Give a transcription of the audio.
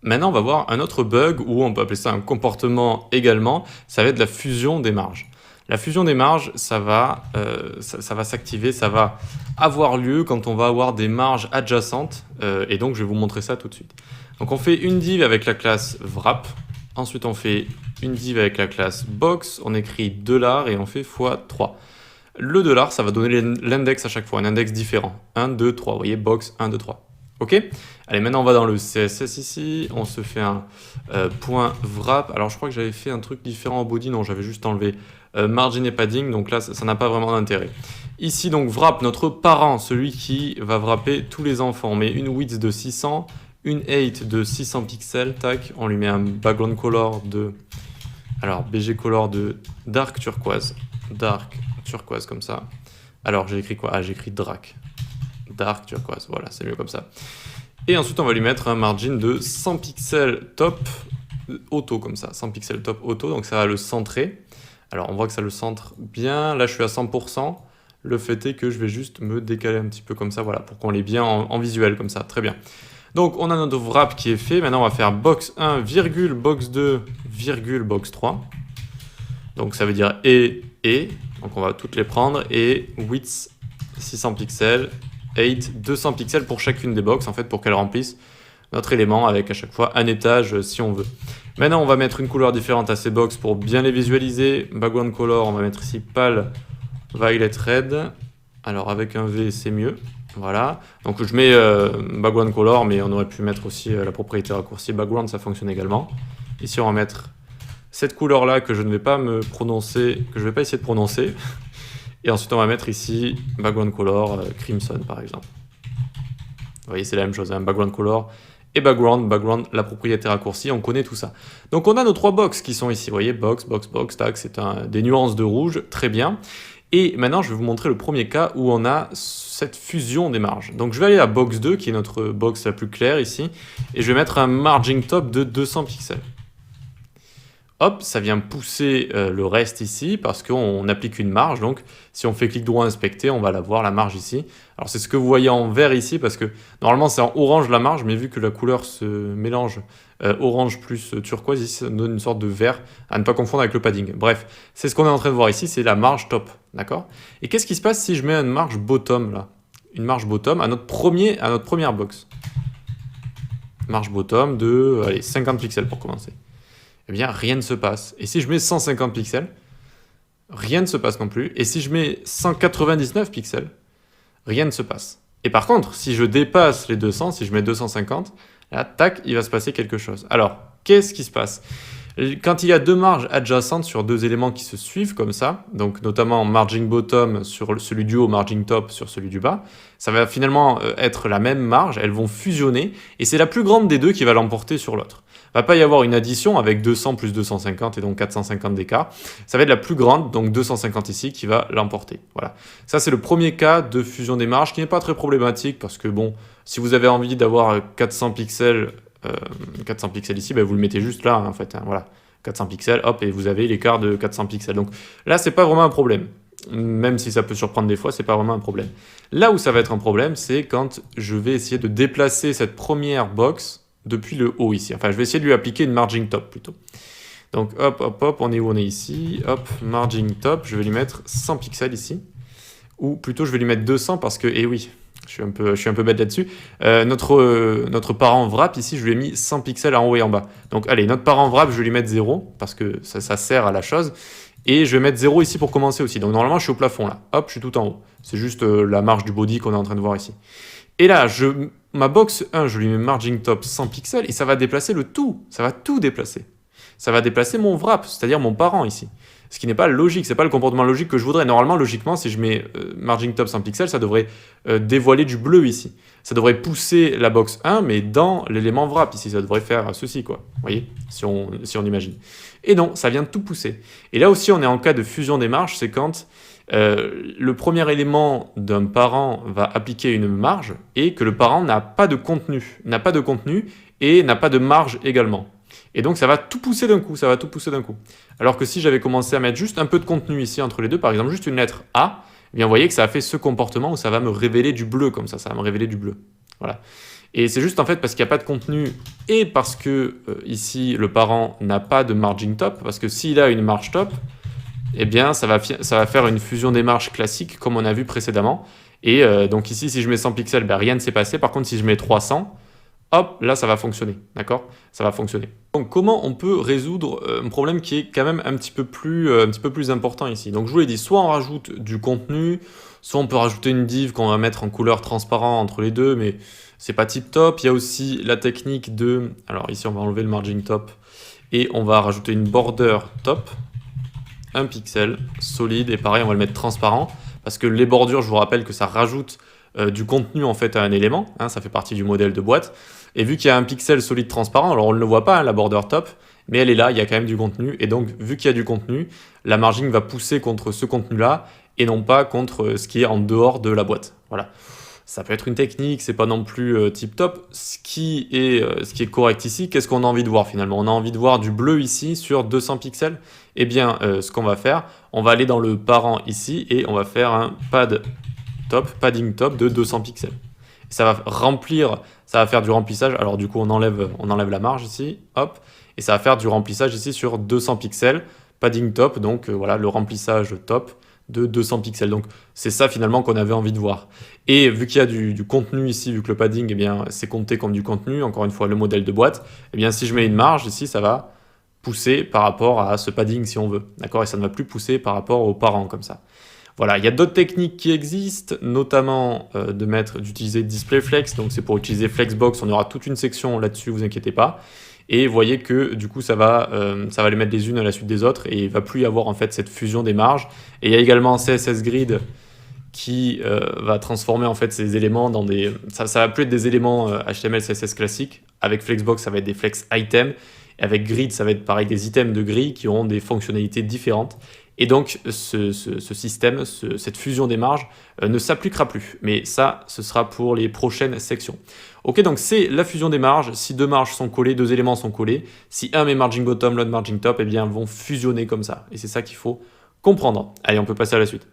Maintenant, on va voir un autre bug, ou on peut appeler ça un comportement également, ça va être la fusion des marges. La fusion des marges, ça va s'activer, ça va avoir lieu quand on va avoir des marges adjacentes, et donc je vais vous montrer ça tout de suite. Donc on fait une div avec la classe wrap, ensuite on fait une div avec la classe box, on écrit $, et on fait x3. Le $, ça va donner l'index à chaque fois, un index différent. 1, 2, 3, vous voyez, box 1, 2, 3. Ok? Allez, maintenant on va dans le CSS ici, on se fait un point wrap. Alors je crois que j'avais fait un truc différent au body, non, j'avais juste enlevé margin et padding, donc là ça n'a pas vraiment d'intérêt. Ici donc wrap, notre parent, celui qui va wrapper tous les enfants, on met une width de 600, une height de 600 pixels, tac, on lui met un background color de, alors BG color de dark turquoise comme ça. Alors j'ai écrit quoi? Ah, j'ai écrit dark turquoise, voilà, c'est mieux comme ça. Et ensuite, on va lui mettre un margin de 100 pixels top auto, comme ça, 100 pixels top auto, donc ça va le centrer. Alors, on voit que ça le centre bien. Là, je suis à 100%. Le fait est que je vais juste me décaler un petit peu comme ça, voilà, pour qu'on l'ait bien en visuel, comme ça, très bien. Donc, on a notre wrap qui est fait. Maintenant, on va faire box 1, virgule, box 2, virgule, box 3. Donc, ça veut dire et. Donc, on va toutes les prendre. Et width 600 pixels. 8, 200 pixels pour chacune des box, en fait, pour qu'elles remplissent notre élément avec à chaque fois un étage si on veut. Maintenant, on va mettre une couleur différente à ces box pour bien les visualiser. Background color, on va mettre ici pale violet red. Alors, avec un V, c'est mieux. Voilà. Donc, je mets background color, mais on aurait pu mettre aussi la propriété raccourci background, ça fonctionne également. Ici, on va mettre cette couleur-là que je ne vais pas me prononcer, que je ne vais pas essayer de prononcer. Et ensuite, on va mettre ici background color crimson, par exemple. Vous voyez, c'est la même chose, hein, background color et background, la propriété raccourcie, on connaît tout ça. Donc, on a nos trois box qui sont ici. Vous voyez, box, tac, c'est des nuances de rouge, très bien. Et maintenant, je vais vous montrer le premier cas où on a cette fusion des marges. Donc, je vais aller à box 2, qui est notre box la plus claire ici, et je vais mettre un margin top de 200 pixels. Hop, ça vient pousser le reste ici parce qu'on applique une marge. Donc, si on fait clic droit inspecter, on va la voir, la marge ici. Alors, c'est ce que vous voyez en vert ici parce que normalement, c'est en orange la marge, mais vu que la couleur se mélange orange plus turquoise, ici, ça donne une sorte de vert à ne pas confondre avec le padding. Bref, c'est ce qu'on est en train de voir ici, c'est la marge top. D'accord? Et qu'est-ce qui se passe si je mets une marge bottom là? Une marge bottom à notre première box. Marge bottom de allez, 50 pixels pour commencer. Eh bien, rien ne se passe. Et si je mets 150 pixels, rien ne se passe non plus. Et si je mets 199 pixels, rien ne se passe. Et par contre, si je dépasse les 200, si je mets 250, là, tac, il va se passer quelque chose. Alors, qu'est-ce qui se passe? Quand il y a deux marges adjacentes sur deux éléments qui se suivent comme ça, donc notamment margin bottom sur celui du haut, margin top sur celui du bas, ça va finalement être la même marge, elles vont fusionner, et c'est la plus grande des deux qui va l'emporter sur l'autre. Il ne va pas y avoir une addition avec 200 plus 250 et donc 450 d'écart. Ça va être la plus grande, donc 250 ici, qui va l'emporter. Voilà. Ça, c'est le premier cas de fusion des marges qui n'est pas très problématique parce que, bon, si vous avez envie d'avoir 400 pixels ici, ben vous le mettez juste là, hein, en fait. Hein, voilà. 400 pixels, hop, et vous avez l'écart de 400 pixels. Donc là, c'est pas vraiment un problème. Même si ça peut surprendre des fois, c'est pas vraiment un problème. Là où ça va être un problème, c'est quand je vais essayer de déplacer cette première box depuis le haut ici. Enfin, je vais essayer de lui appliquer une margin top plutôt. Donc, hop, on est où? On est ici. Hop, margin top, je vais lui mettre 100 pixels ici. Ou plutôt, je vais lui mettre 200 parce que, eh oui, je suis un peu bête là-dessus. Notre parent wrap, ici, je lui ai mis 100 pixels en haut et en bas. Donc, allez, notre parent wrap, je vais lui mettre 0 parce que ça sert à la chose. Et je vais mettre 0 ici pour commencer aussi. Donc, normalement, je suis au plafond là. Hop, je suis tout en haut. C'est juste la marge du body qu'on est en train de voir ici. Et là, ma box 1, je lui mets margin top 100 pixels et ça va déplacer le tout. Ça va tout déplacer. Ça va déplacer mon wrap, c'est-à-dire mon parent ici. Ce qui n'est pas logique, c'est pas le comportement logique que je voudrais. Normalement, logiquement, si je mets margin top 100 pixels, ça devrait dévoiler du bleu ici. Ça devrait pousser la box 1, mais dans l'élément wrap ici. Ça devrait faire ceci, quoi. Vous voyez, si on imagine. Et non, ça vient de tout pousser. Et là aussi, on est en cas de fusion des marges, c'est quand le premier élément d'un parent va appliquer une marge et que le parent n'a pas de contenu et n'a pas de marge également. Et donc ça va tout pousser d'un coup, Alors que si j'avais commencé à mettre juste un peu de contenu ici entre les deux, par exemple juste une lettre A, eh bien vous voyez que ça a fait ce comportement où ça va me révéler du bleu comme ça va me révéler du bleu. Voilà. Et c'est juste en fait parce qu'il n'y a pas de contenu et parce que ici le parent n'a pas de margin top, parce que s'il a une marge top, eh bien ça va faire une fusion des marges classique comme on a vu précédemment. Et donc ici si je mets 100 pixels, ben, rien ne s'est passé. Par contre si je mets 300, hop, là ça va fonctionner, d'accord? Ça va fonctionner. Donc comment on peut résoudre un problème qui est quand même un petit peu plus important ici? Donc je vous l'ai dit, soit on rajoute du contenu, soit on peut rajouter une div qu'on va mettre en couleur transparent entre les deux, mais c'est pas tip top. Il y a aussi la technique de, alors ici on va enlever le margin top et on va rajouter une border top, un pixel solide, et pareil on va le mettre transparent parce que les bordures, je vous rappelle que ça rajoute du contenu en fait à un élément, hein, ça fait partie du modèle de boîte. Et vu qu'il y a un pixel solide transparent, alors on ne le voit pas, hein, la border top, mais elle est là, il y a quand même du contenu. Et donc, vu qu'il y a du contenu, la margin va pousser contre ce contenu-là et non pas contre ce qui est en dehors de la boîte. Voilà. Ça peut être une technique, c'est pas non plus tip top. Ce qui est correct ici, qu'est-ce qu'on a envie de voir finalement? On a envie de voir du bleu ici sur 200 pixels. Eh bien, ce qu'on va faire, on va aller dans le parent ici et on va faire un padding top de 200 pixels. Ça va remplir, ça va faire du remplissage. Alors du coup, on enlève la marge ici, hop, et ça va faire du remplissage ici sur 200 pixels, padding top, donc voilà, le remplissage top de 200 pixels. Donc c'est ça finalement qu'on avait envie de voir. Et vu qu'il y a du contenu ici, vu que le padding, eh bien, c'est compté comme du contenu, encore une fois, le modèle de boîte, eh bien, si je mets une marge ici, ça va pousser par rapport à ce padding si on veut, d'accord? Et ça ne va plus pousser par rapport aux parents comme ça. Voilà, il y a d'autres techniques qui existent, notamment d'utiliser DisplayFlex, donc c'est pour utiliser Flexbox, on aura toute une section là-dessus, vous inquiétez pas. Et vous voyez que du coup ça va les mettre les unes à la suite des autres et il ne va plus y avoir en fait cette fusion des marges. Et il y a également CSS Grid qui va transformer en fait ces éléments dans des... Ça va plus être des éléments HTML, CSS classiques. Avec Flexbox, ça va être des flex items. Et avec Grid, ça va être pareil, des items de grille qui auront des fonctionnalités différentes. Et donc, ce système, cette fusion des marges ne s'appliquera plus. Mais ça, ce sera pour les prochaines sections. Ok, donc c'est la fusion des marges. Si deux marges sont collées, deux éléments sont collés, si un met margin bottom, l'autre margin top, eh bien, vont fusionner comme ça. Et c'est ça qu'il faut comprendre. Allez, on peut passer à la suite.